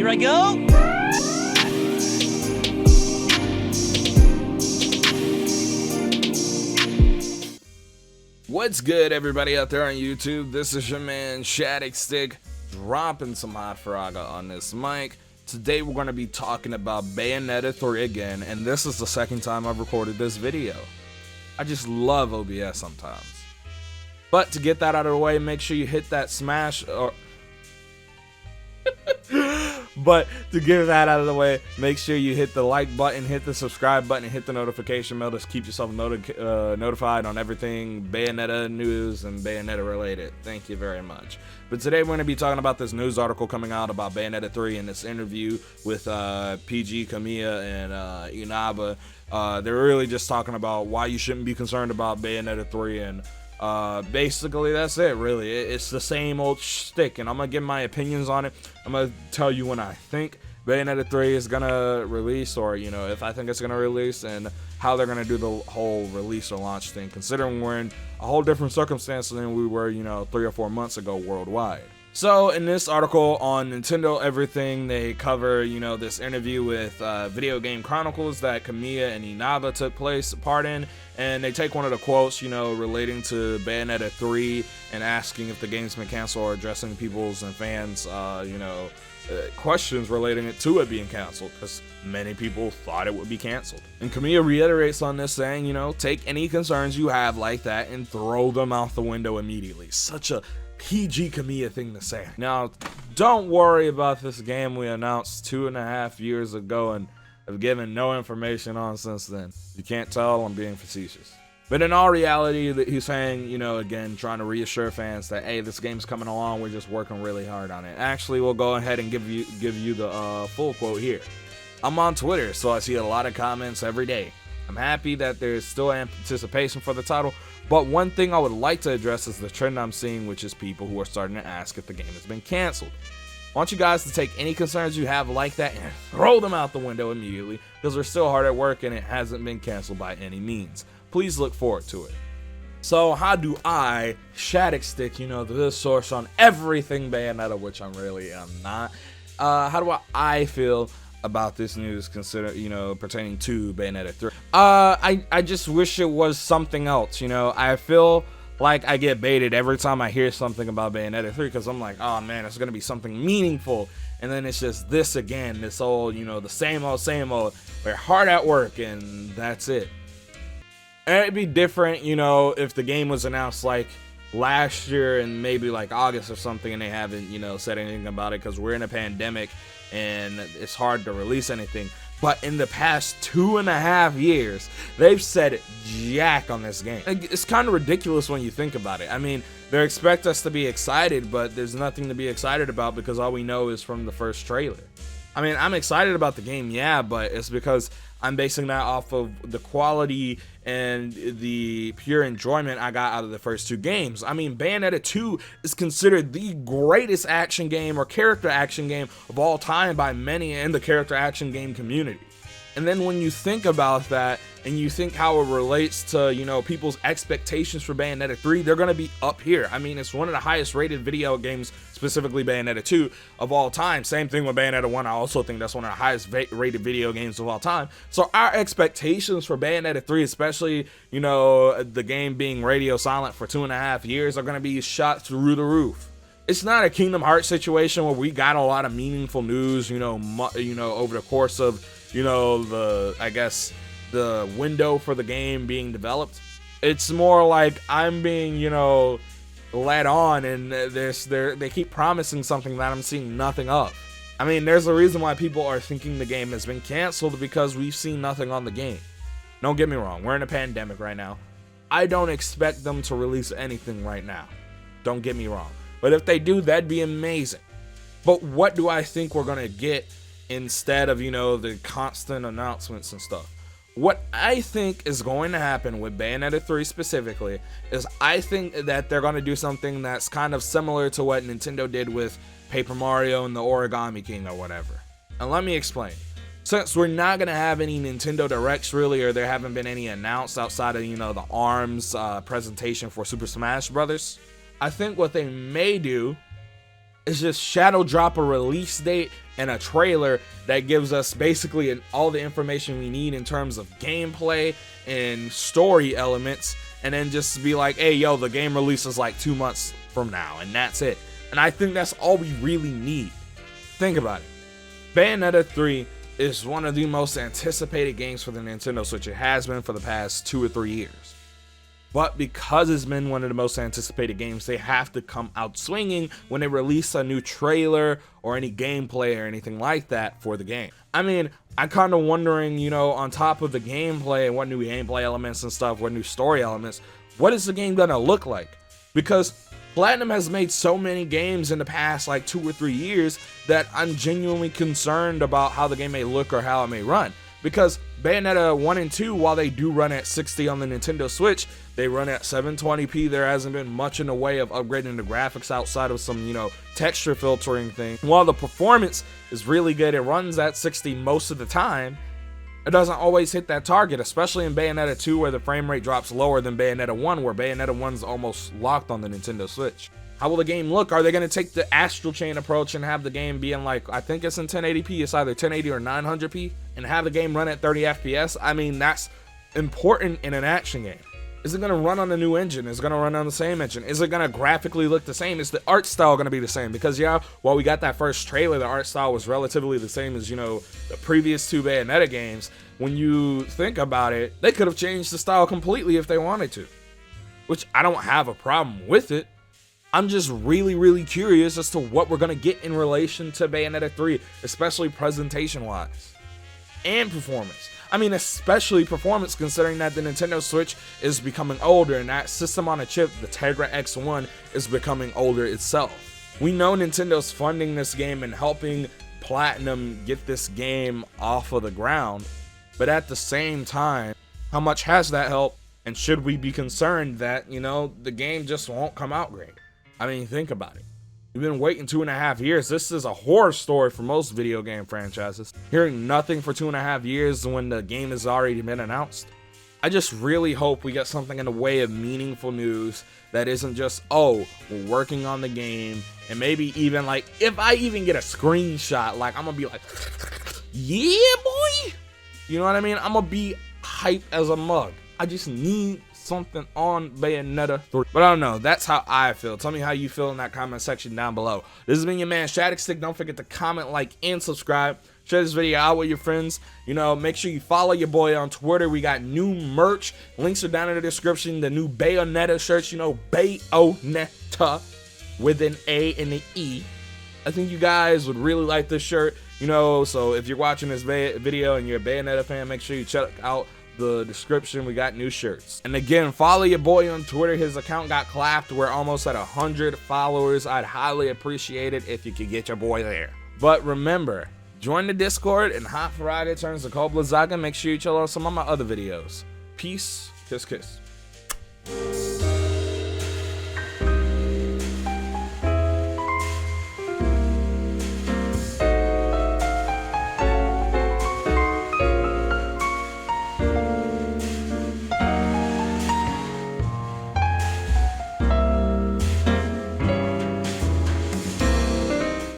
Here I go. What's good, everybody out there on YouTube? This is your man Shadicstick, dropping some hot fragga on this mic. Today we're going to be talking about Bayonetta 3 again, and this is the second time I've recorded this video. I just love OBS sometimes. But to get that out of the way, make sure you hit that smash or But to get that out of the way, make sure you hit the like button, hit the subscribe button, and hit the notification bell to keep yourself notified on everything Bayonetta news and Bayonetta related. Thank you very much. But today we're going to be talking about this news article coming out about Bayonetta 3 and this interview with PG, Kamiya, and Inaba. They're really just talking about why you shouldn't be concerned about Bayonetta 3, and basically that's it. Really, it's the same old shtick, and I'm gonna give my opinions on it. I'm gonna tell you when I think Bayonetta 3 is gonna release, or if I think it's gonna release, and how they're gonna do the whole release or launch thing, considering we're in a whole different circumstance than we were 3 or 4 months ago worldwide. So in this article on Nintendo Everything, they cover this interview with Video Game Chronicles that Kamiya and Inaba took part in, and they take one of the quotes relating to Bayonetta 3 and asking if the game's been canceled, or addressing people's and fans questions relating it to it being canceled, because many people thought it would be canceled. And Kamiya reiterates on this, saying take any concerns you have like that and throw them out the window immediately. Such a PG Kamiya thing to say. Now, don't worry about this game we announced 2.5 years ago and have given no information on since then. You can't tell I'm being facetious. But in all reality, he's saying, again, trying to reassure fans that, hey, this game's coming along, we're just working really hard on it. Actually, we'll go ahead and give you the full quote here. I'm on Twitter, so I see a lot of comments every day. I'm happy that there's still anticipation for the title, but one thing I would like to address is the trend I'm seeing, which is people who are starting to ask if the game has been canceled. I want you guys to take any concerns you have like that and throw them out the window immediately, because we're still hard at work and it hasn't been canceled by any means. Please look forward to it. So how do I, Shadicstick, the source on everything Bayonetta, which I really am not, how do I feel about this news pertaining to Bayonetta 3? I just wish it was something else. I feel like I get baited every time I hear something about Bayonetta 3, because I'm like, oh man, it's gonna be something meaningful, and then it's just this again, this old, the same old, we're hard at work, and that's it. And it'd be different, if the game was announced like last year and maybe like August or something, and they haven't, said anything about it, because we're in a pandemic and it's hard to release anything. But in the past 2.5 years, they've said jack on this game. It's kind of ridiculous when you think about it. I mean, they expect us to be excited, but there's nothing to be excited about, because all we know is from the first trailer. I mean, I'm excited about the game, yeah, but it's because I'm basing that off of the quality and the pure enjoyment I got out of the first two games. I mean, Bayonetta 2 is considered the greatest action game or character action game of all time by many in the character action game community. And then when you think about that, and you think how it relates to, people's expectations for Bayonetta 3, they're going to be up here. I mean, it's one of the highest rated video games, specifically Bayonetta 2, of all time. Same thing with Bayonetta 1. I also think that's one of the highest rated video games of all time. So our expectations for Bayonetta 3, especially, the game being radio silent for 2.5 years, are going to be shot through the roof. It's not a Kingdom Hearts situation where we got a lot of meaningful news, over the course of, the window for the game being developed. It's more like I'm being, led on, and they keep promising something that I'm seeing nothing of. I mean, there's a reason why people are thinking the game has been canceled, because we've seen nothing on the game. Don't get me wrong, we're in a pandemic right now. I don't expect them to release anything right now. Don't get me wrong. But if they do, that'd be amazing. But what do I think we're gonna get instead of, the constant announcements and stuff? What I think is going to happen with Bayonetta 3 specifically is I think that they're going to do something that's kind of similar to what Nintendo did with Paper Mario and the Origami King or whatever. And let me explain. Since we're not going to have any Nintendo Directs really, or there haven't been any announced outside of, the ARMS presentation for Super Smash Bros., I think what they may do is just shadow drop a release date and a trailer that gives us basically all the information we need in terms of gameplay and story elements, and then just be like, hey, yo, the game releases like 2 months from now, and that's it. And I think that's all we really need. Think about it. Bayonetta 3 is one of the most anticipated games for the Nintendo Switch. It has been for the past 2 or 3 years. But because it's been one of the most anticipated games, they have to come out swinging when they release a new trailer or any gameplay or anything like that for the game. I mean, I'm kind of wondering, you know, on top of the gameplay and what new gameplay elements and stuff, what new story elements, what is the game gonna look like? Because Platinum has made so many games in the past like 2 or 3 years that I'm genuinely concerned about how the game may look or how it may run. Because Bayonetta 1 and 2, while they do run at 60 on the Nintendo Switch, they run at 720p. There hasn't been much in the way of upgrading the graphics outside of some, you know, texture filtering thing. While the performance is really good, it runs at 60 most of the time, it doesn't always hit that target, especially in Bayonetta 2 where the frame rate drops lower than Bayonetta 1, where Bayonetta 1's almost locked on the Nintendo Switch. How will the game look? Are they going to take the Astral Chain approach and have the game be in like, I think it's in 1080p, it's either 1080 or 900p, and have the game run at 30 FPS? I mean, that's important in an action game. Is it going to run on a new engine? Is it going to run on the same engine? Is it going to graphically look the same? Is the art style going to be the same? Because yeah, while we got that first trailer, the art style was relatively the same as, you know, the previous 2 Bayonetta games. When you think about it, they could have changed the style completely if they wanted to, which I don't have a problem with it. I'm just really curious as to what we're going to get in relation to Bayonetta 3, especially presentation-wise and performance. I mean, especially performance, considering that the Nintendo Switch is becoming older and that system on a chip, the Tegra X1, is becoming older itself. We know Nintendo's funding this game and helping Platinum get this game off of the ground, but at the same time, how much has that helped? And should we be concerned that, you know, the game just won't come out great? I mean, think about it. We've been waiting 2.5 years. This is a horror story for most video game franchises. Hearing nothing for 2.5 years when the game has already been announced. I just really hope we get something in the way of meaningful news that isn't just, oh, we're working on the game, and maybe even like, if I even get a screenshot, like, I'm gonna be like, yeah, boy. You know what I mean? I'm gonna be hype as a mug. I just need something on Bayonetta 3. But I don't know, that's how I feel. Tell me how you feel in that comment section down below. This has been your man Shadicstick. Don't forget to comment, like, and subscribe. Share this video out with your friends. You know, make sure you follow your boy on Twitter. We got new merch. Links are down in the description. The new Bayonetta shirts, you know, Bayonetta with an A and an E. I think you guys would really like this shirt, you know, so if you're watching this video and you're a Bayonetta fan, make sure you check out the description. We got new shirts. And again, follow your boy on Twitter. His account got clapped. We're almost at 100 followers. I'd highly appreciate it if you could get your boy there. But remember, join the Discord and Hot Friday turns to Cold Zaga. Make sure you chill out some of my other videos. Peace. Kiss, kiss.